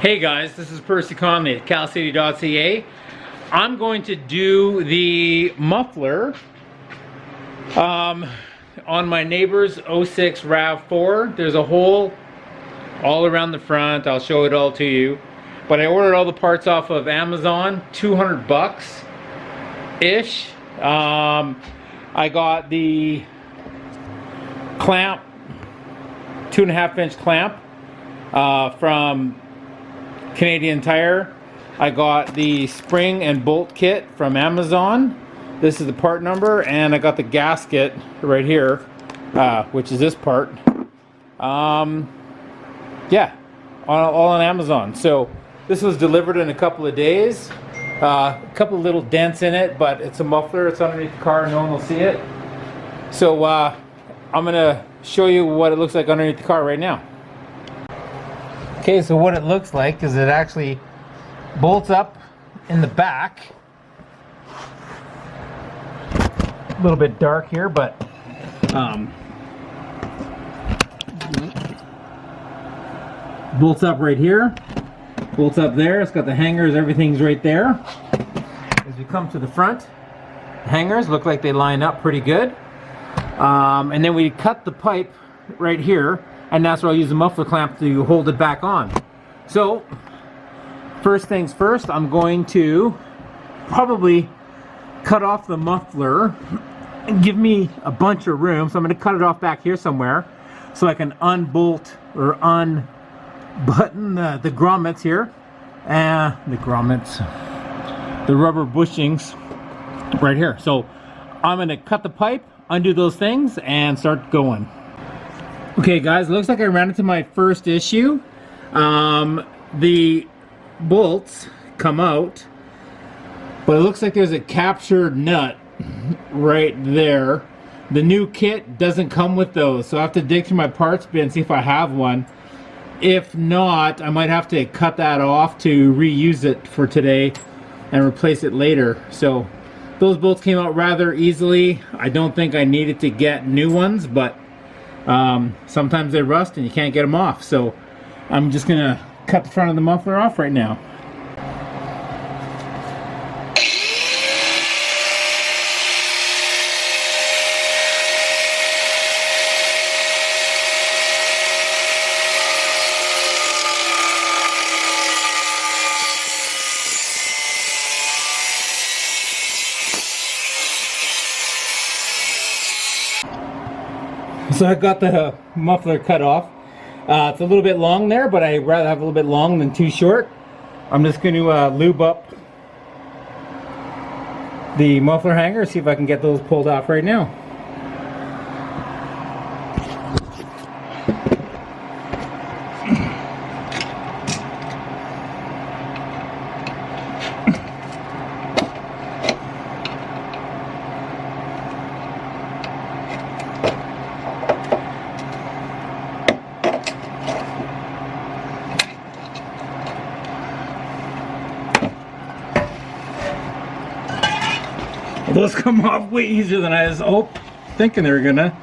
Hey guys, this is Percy Conley at calcity.ca. I'm going to do the muffler on my neighbor's 06 Rav4. There's a hole all around the front. I'll show it all to you. But I ordered all the parts off of Amazon, 200 bucks ish. I got the clamp, 2.5 inch clamp from Canadian Tire. I got the spring and bolt kit from Amazon. This is the part number, and I got the gasket right here, which is this part. Yeah, all on Amazon. So this was delivered in a couple of days. A couple of little dents in it, but it's a muffler. It's underneath the car. No one will see it. So I'm gonna show you what it looks like underneath the car right now. Okay, so what it looks like is it actually bolts up in the back. A little bit dark here, but bolts up right here, bolts up there. It's got the hangers, everything's right there. As you come to the front, the hangers look like they line up pretty good. And then we cut the pipe right here, and that's where I'll use the muffler clamp to hold it back on. So, first things first, I'm going to probably cut off the muffler and give me a bunch of room. So I'm going to cut it off back here somewhere so I can unbolt or unbutton the grommets here. The rubber bushings right here. So I'm going to cut the pipe, undo those things, and start going. Okay guys, looks like I ran into my first issue. The bolts come out, but it looks like there's a captured nut right there. The new kit doesn't come with those, so I have to dig through my parts bin and see if I have one. If not, I might have to cut that off to reuse it for today and replace it later. So those bolts came out rather easily. I don't think I needed to get new ones, but sometimes they rust and you can't get them off. So I'm just gonna cut the front of the muffler off right now. So I got the muffler cut off. It's a little bit long there, but I'd rather have a little bit long than too short. I'm just going to lube up the muffler hanger, see if I can get those pulled off right now. Those come off way easier than I was thinking they were gonna.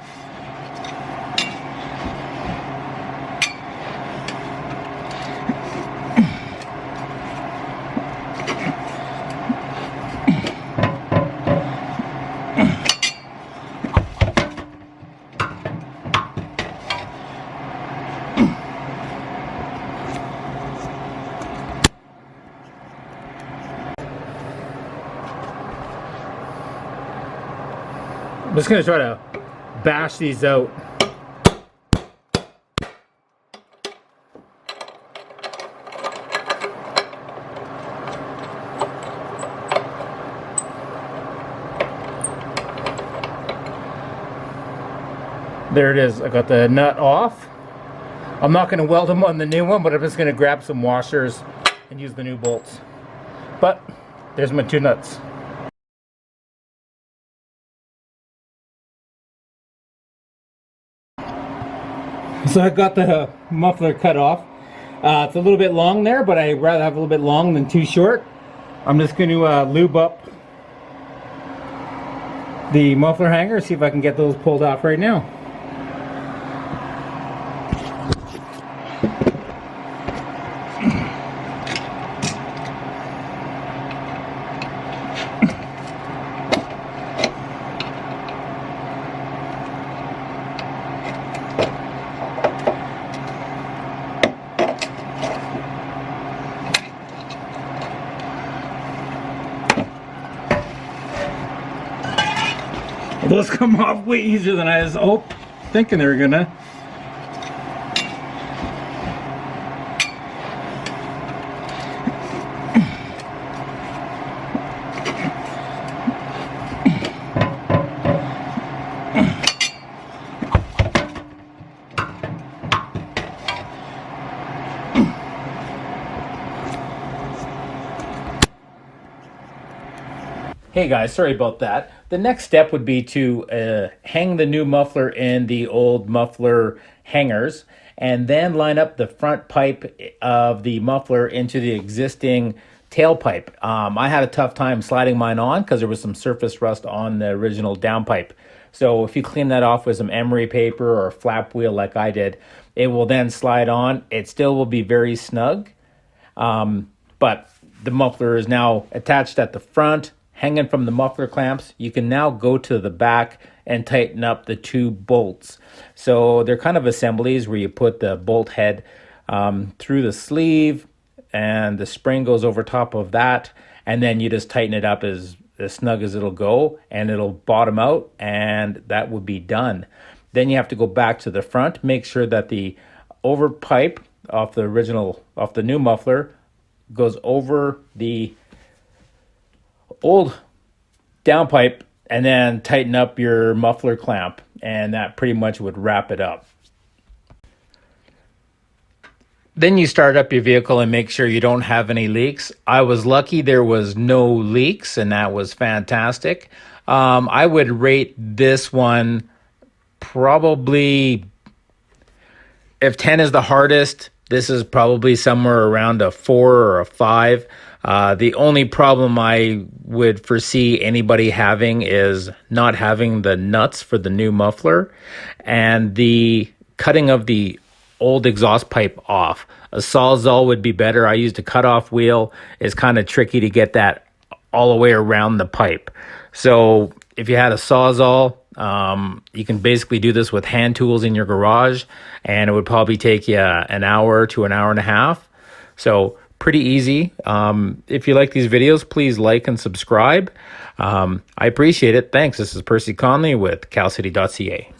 I'm just going to try to bash these out. There it is. I got the nut off. I'm not going to weld them on the new one, but I'm just going to grab some washers and use the new bolts. But there's my two nuts. So I got the muffler cut off. It's a little bit long there, but I'd rather have a little bit long than too short. I'm just going to lube up the muffler hanger, see if I can get those pulled off right now. Those come off way easier than I was thinking they were gonna. Hey guys, sorry about that. The next step would be to hang the new muffler in the old muffler hangers and then line up the front pipe of the muffler into the existing tailpipe. I had a tough time sliding mine on because there was some surface rust on the original downpipe. So if you clean that off with some emery paper or a flap wheel like I did, it will then slide on. It still will be very snug, but the muffler is now attached at the front, hanging from the muffler clamps. You can now go to the back and tighten up the two bolts. So they're kind of assemblies where you put the bolt head through the sleeve and the spring goes over top of that, and then you just tighten it up as snug as it'll go, and it'll bottom out, and that would be done. Then you have to go back to the front, make sure that the over pipe off the new muffler goes over the old downpipe, and then tighten up your muffler clamp, and that pretty much would wrap it up. Then you start up your vehicle and make sure you don't have any leaks. I was lucky there was no leaks, and that was fantastic. I would rate this one probably, if 10 is the hardest, this is probably somewhere around a 4 or a 5. The only problem I would foresee anybody having is not having the nuts for the new muffler and the cutting of the old exhaust pipe off. A Sawzall would be better. I used a cutoff wheel. It's kind of tricky to get that all the way around the pipe. So if you had a Sawzall, you can basically do this with hand tools in your garage, and it would probably take you an hour to an hour and a half. So pretty easy. If you like these videos, please like and subscribe. I appreciate it. Thanks. This is Percy Conley with CalCity.ca.